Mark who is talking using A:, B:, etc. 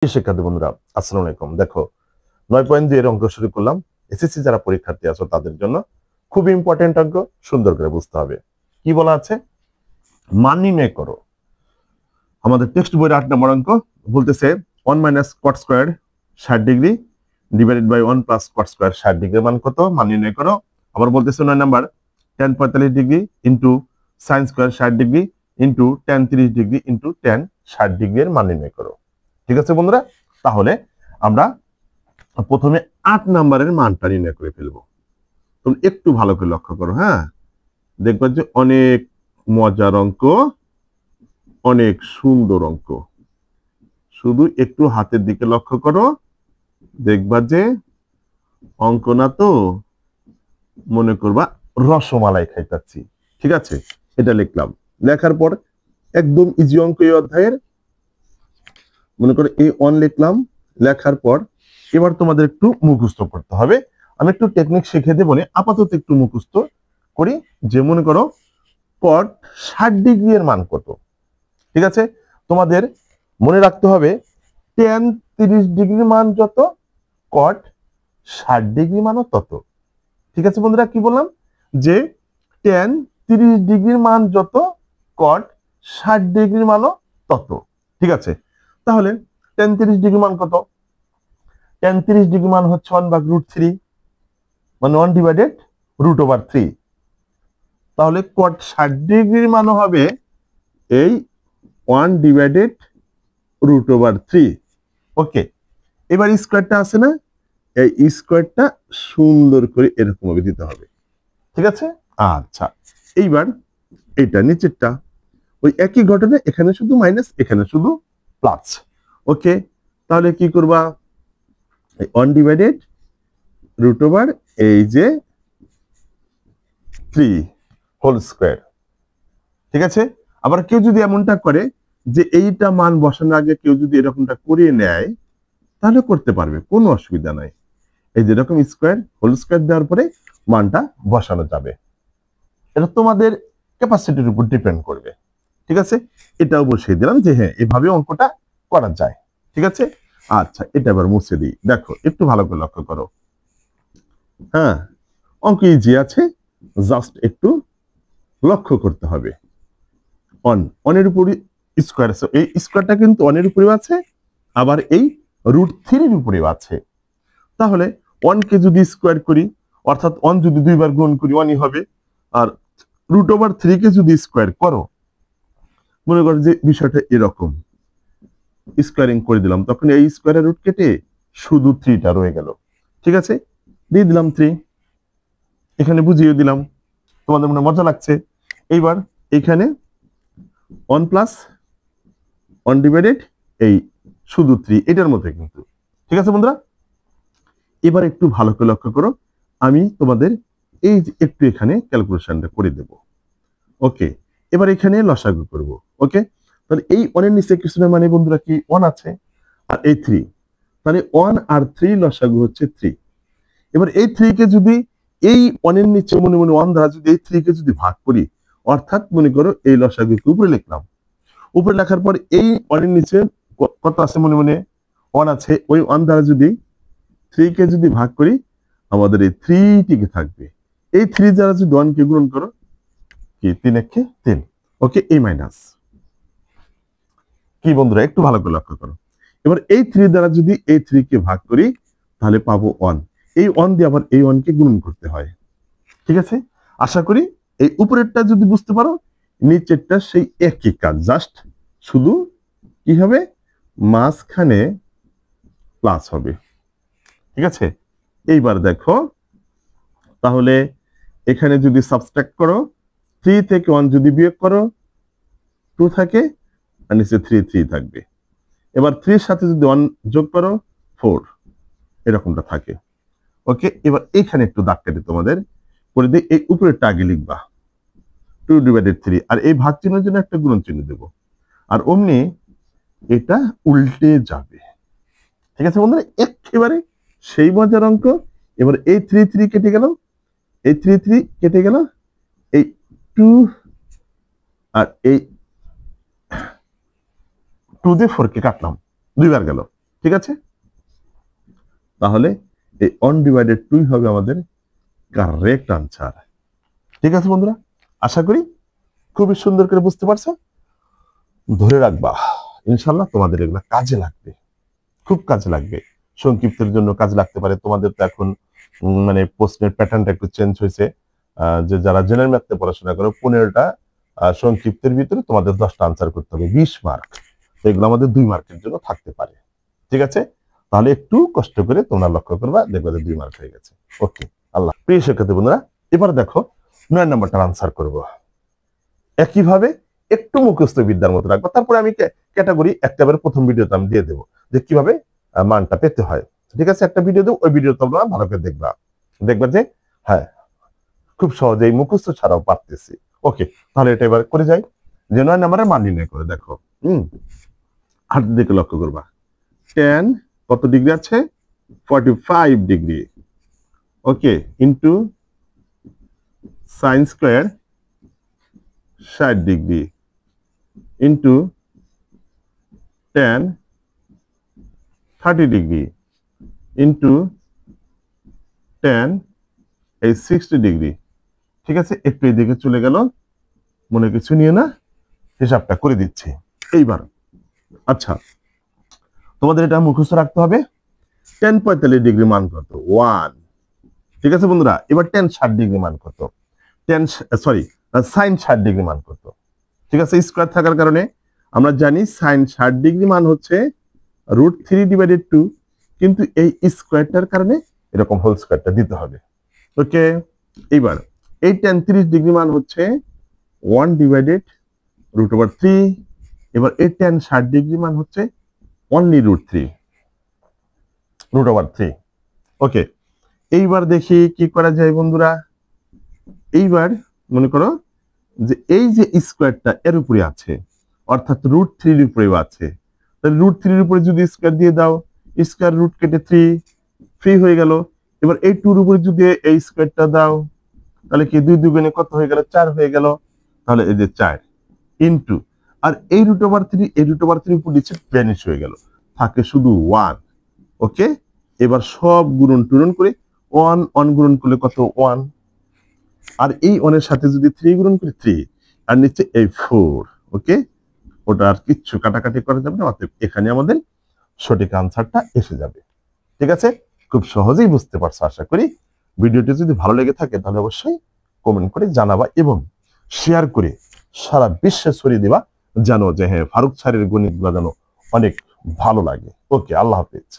A: শিক্ষার্থী বন্ধুরা আসসালামু আলাইকুম। দেখো 9.2 এর অঙ্ক শুরু করলাম। এসএসসি যারা পরীক্ষার্থী আছো তাদের জন্য খুব ইম্পর্টেন্ট অঙ্ক, সুন্দর করে বুঝতে হবে। কি বলা আছে? মান নির্ণয় করো। আমাদের টেক্সট বইয়ের 8 নম্বর অঙ্ক বলতেছে 1 minus cot square 60 degree divided by 1 plus cot square 60 ডিগ্রির মান কত? মান নির্ণয় করো। আবার বলতেছে 9 number tan 45 degree into sin square 60 degree into tan 30 degree into tan 60 degree এর মান নির্ণয় করো। ঠিক আছে বন্ধুরা? তাহলে আমরা প্রথমে 8 নাম্বারের মানটা নির্ণয় করে ফেলবো। তুমি একটু ভালো করে লক্ষ্য করো, হ্যাঁ? দেখবা যে অনেক মজার অঙ্ক, অনেক সুন্দর অঙ্ক। শুধু একটু হাতের দিকে লক্ষ্য করো, দেখবা যে অঙ্ক না তো মনে করবা রসমালাই খাইতাছি। ঠিক আছে? এটা লিখলাম। লেখার পর একদম ইজি অঙ্ক এই অধ্যায়ের, মনে করো A1 লিখলাম। লেখার পর এবার তোমাদের একটু মুখস্থ করতে হবে। আমি একটু টেকনিক শিখে দেবো, আপাতত একটু মুখস্থ করি। যে মনে করো কট 60 ডিগ্রি এর মান কত? ঠিক আছে, তোমাদের মনে রাখতে হবে tan 30 ডিগ্রির মান যত, কট 60 ডিগ্রি মানও তত। ঠিক আছে বন্ধুরা, কি বললাম? যে tan 30 ডিগ্রির মান যত, কট 60 ডিগ্রির মানও তত। ঠিক আছে, তাহলে tan 30 ডিগ্রি মান কত? tan 30 ডিগ্রি মান হচ্ছে 1/√3, মানে 1 ডিভাইডেড √3। তাহলে কট 60 ডিগ্রির মান হবে এই 1 ডিভাইডেড √3। ওকে, এবার স্কোয়ারটা আছে না, এই স্কোয়ারটা সুন্দর করে এরকম ভাবে দিতে হবে। ঠিক আছে, আচ্ছা এইবার এটা নিচেরটা ওই একই ঘটনা, এখানে শুধু মাইনাস, এখানে শুধু প্লাস। ওকে, তাহলে কি করবা? 1 ডিভাইডেড √, এই যে 3 হোল স্কোয়ার। ঠিক আছে, আবার কেউ যদি এমনটা করে যে এইটা মান বসানোর আগে কেউ যদি এরকমটা করিয়ে নেয়, তাহলে করতে পারবে, কোনো অসুবিধা নাই। এই যে এরকম স্কোয়ার হোল স্কোয়ার দেওয়ার পরে মানটা বসানো যাবে। এটা তোমাদের ক্যাপাসিটির উপর ডিপেন্ড করবে। ঠিক আছে, এটাও বসিয়ে দিলাম যে হ্যাঁ এভাবে অঙ্কটা করা যায়। ঠিক আছে, আচ্ছা এটা এবার মুছে দিই। দেখো একটু ভালো করে লক্ষ্য করো, হ্যাঁ অঙ্ক ইজি আছে, জাস্ট একটু লক্ষ্য করতে হবে। অনের উপরে স্কোয়ার আছে, এই স্কোয়ারটা কিন্তু অনের উপরে আছে, আবার এই √3 উপরেও আছে। তাহলে 1 কে যদি স্কোয়ার করি, অর্থাৎ 1 যদি দুইবার গুণ করি 1ই হবে। আর √3 কে যদি স্কোয়ার করো, মনে করো যে বিষয়টা এরকম, স্কোয়ারিং করে দিলাম, তখন এই স্কোয়ারের রুট কেটে শুধু 3টা রয়ে গেল। ঠিক আছে, দিয়ে দিলাম 3, এখানে বুঝিয়ে দিলাম, তোমাদের মনে মজা লাগছে। এইবার এখানে 1 প্লাস 1 ডিভাইডেড এই শুধু 3, এটার মধ্যে কিন্তু। ঠিক আছে বন্ধুরা, এবার একটু ভালো করে লক্ষ্য করো, আমি তোমাদের এই যে একটু এখানে ক্যালকুলেশনটা করে দেব। ওকে, এবার এখানে লসাগু করব। ওকে, তাহলে এই 1 এর নিচে কিছু না, মানে বন্ধুরা কি 1 আছে, আর এই 3, তাহলে 1 আর 3 লসাগু হচ্ছে 3। এবার এই 3 কে যদি এই 1 এর নিচে মনে মনে 1 দ্বারা যদি এই 3 কে যদি ভাগ করি, অর্থাৎ মনে করো এই লসাগুকে উপরে লিখলাম। উপরে লেখার পর এই 1 এর নিচে কত আছে? মনে মনে 1 আছে, ওই 1 দ্বারা যদি 3 কে যদি ভাগ করি, আমাদের এই 3 টিকে থাকবে। এই 3 দ্বারা যদি 1 কে গুণন করো, কি 3 একে 3। ওকে, এই মাইনাস, কি বন্ধুরা একটু ভালো করে লক্ষ্য করো। এবার এই 3 দ্বারা যদি এই 3 কে ভাগ করি, তাহলে পাবো 1। এই 1 দিয়ে আবার এই 1 কে গুণন করতে হয়। ঠিক আছে, আশা করি এই উপরেরটা যদি বুঝতে পারো, নিচেরটা সেই একই কাজ, জাস্ট শুধু কি হবে, মাঝখানে প্লাস হবে। ঠিক আছে, এইবার দেখো, তাহলে এখানে যদি সাবট্রাক্ট করো, 3 থেকে 1 যদি বিয়োগ করো 2 থাকে, আর নিচে 3 থাকবে। এবার 3 এর সাথে যদি 1 যোগ করো 4, এরকমটা থাকে। ওকে, এবার এখানে একটু দাগ কেটে তোমাদের করে দিই, এই উপরেরটা আগে লিখবা 2 ডিভাইডেড 3, আর এই ভাগ চিহ্নের জন্য একটা গুণন চিহ্ন দেবো, আর অমনি এটা উল্টে যাবে। ঠিক আছে বন্ধুরা, একেবারে সেই মজার অঙ্ক। এবার এই 3 কেটে গেল, এই 3 কেটে গেল, এই 2 আর এই 2 দিয়ে 4 কে কাটলাম, দুইবার গেল। ঠিক আছে, তাহলে এই অনডিভাইডেড 2 হবে আমাদের কারেক্ট আনসার। ঠিক আছে বন্ধুরা, আশা করি খুবই সুন্দর করে বুঝতে পারছো। ধরে রাখবা, ইনশাল্লাহ তোমাদের এগুলো কাজে লাগবে, খুব কাজে লাগবে। সংক্ষিপ্তের জন্য কাজে লাগতে পারে। তোমাদের তো এখন মানে প্রশ্নের প্যাটার্নটা একটু চেঞ্জ হয়েছে। যে যারা জেনারেল ম্যাথে পড়াশোনা করো 15টা সংক্ষিপ্তের ভিতরে তোমাদের 10টা আনসার করতে হবে, 20 মার্ক। তো এগুলো আমাদের 2 মার্কের জন্য থাকতে পারে। ঠিক আছে, তাহলে একটু কষ্ট করে তোমরা লক্ষ্য করবা, দেখবে যে 2 মার্ক হয়ে গেছে। ওকে, আল্লাহ। প্রিয় শিক্ষার্থী বন্ধুরা, এবার দেখো 9 নম্বরটার আনসার করব। একইভাবে একটু মুখস্থ বিদ্যার মতো রাখবো, তারপরে আমি ক্যাটাগরি একটাবারে প্রথম ভিডিওতে আমি দিয়ে দেবো যে কিভাবে মানটা পেতে হয়। ঠিক আছে, একটা ভিডিও দেবো, ওই ভিডিও তোমরা ভালো করে দেখবা, দেখবা যে হ্যাঁ খুব সহজেই মুখস্থ ছাড়াও পারতেছি। ওকে, তাহলে এটা এবার করে যাই যে 9 নম্বরের মান নির্ণয় করে দেখো। হাতের দিকে লক্ষ্য করবা। tan কত ডিগ্রি আছে? 45 degree. Okay, into sin square 60 degree into tan 30 degree into tan এই 60 ডিগ্রি। ঠিক আছে, একটু এদিকে চলে গেল, মনে কিছু নিয়ে না, হিসাবটা করে দিচ্ছি এইবার। আচ্ছা, তোমাদের এটা মুখস্থ রাখতে হবে। tan 45 ডিগ্রি মান কত? 1। ঠিক আছে বন্ধুরা, এবার tan 60 ডিগ্রি মান কত? sin 60 ডিগ্রি মান কত? ঠিক আছে, স্কয়ার থাকার কারণে আমরা জানি sin 60 ডিগ্রি মান হচ্ছে √3/2, কিন্তু এই স্কয়ারটার কারণে এরকম হোল স্কয়ারটা দিতে হবে। ওকে, এইবার এই tan 30 ডিগ্রি মান হচ্ছে 1/√3। এবার এই tan 60 ডিগ্রি মান হচ্ছে অনলি √3। ওকে, এইবার দেখি কি করা যায় বন্ধুরা। এইবার মনে করো যে এই যে স্কয়ারটা এর উপরে আছে, অর্থাৎ √3 এর উপরেও আছে, তাহলে √3 এর উপরে যদি স্কয়ার দিয়ে দাও, স্কয়ার রুট কেটে 3 হয়ে গেল। এবার এই 2 এর উপরে যদি এই স্কয়ারটা দাও, তাহলে কি 2 দুগুণে কত হয়ে গেল? 4 হয়ে গেল। তাহলে এই যে 4 ইনটু, আর এই √3 এই √3 উপর নিচে ভ্যানিশ হয়ে গেল, থাকে শুধু 1। ওকে, এবার সব গুণন টুরন করে 1 গুণন করলে কত? 1। আর এই 1 এর সাথে যদি 3 গুণন করি 3, আর নিচে এই 4। ওকে, ওটা আর কিচ্ছু কাটাকাটি করা যাবে না, অতএব এখানে আমাদের সঠিক আনসারটা এসে যাবে। ঠিক আছে, খুব সহজেই বুঝতে পারছো আশা করি। ভিডিওটি যদি ভালো লেগে থাকে তাহলে অবশ্যই কমেন্ট করে জানাবা এবং শেয়ার করে সারা বিশ্বে ছড়িয়ে দিবা, জানো যে হ্যাঁ ফারুক স্যারের গণিতগুলো যেন অনেক ভালো লাগে। ওকে, আল্লাহ হাফেজ।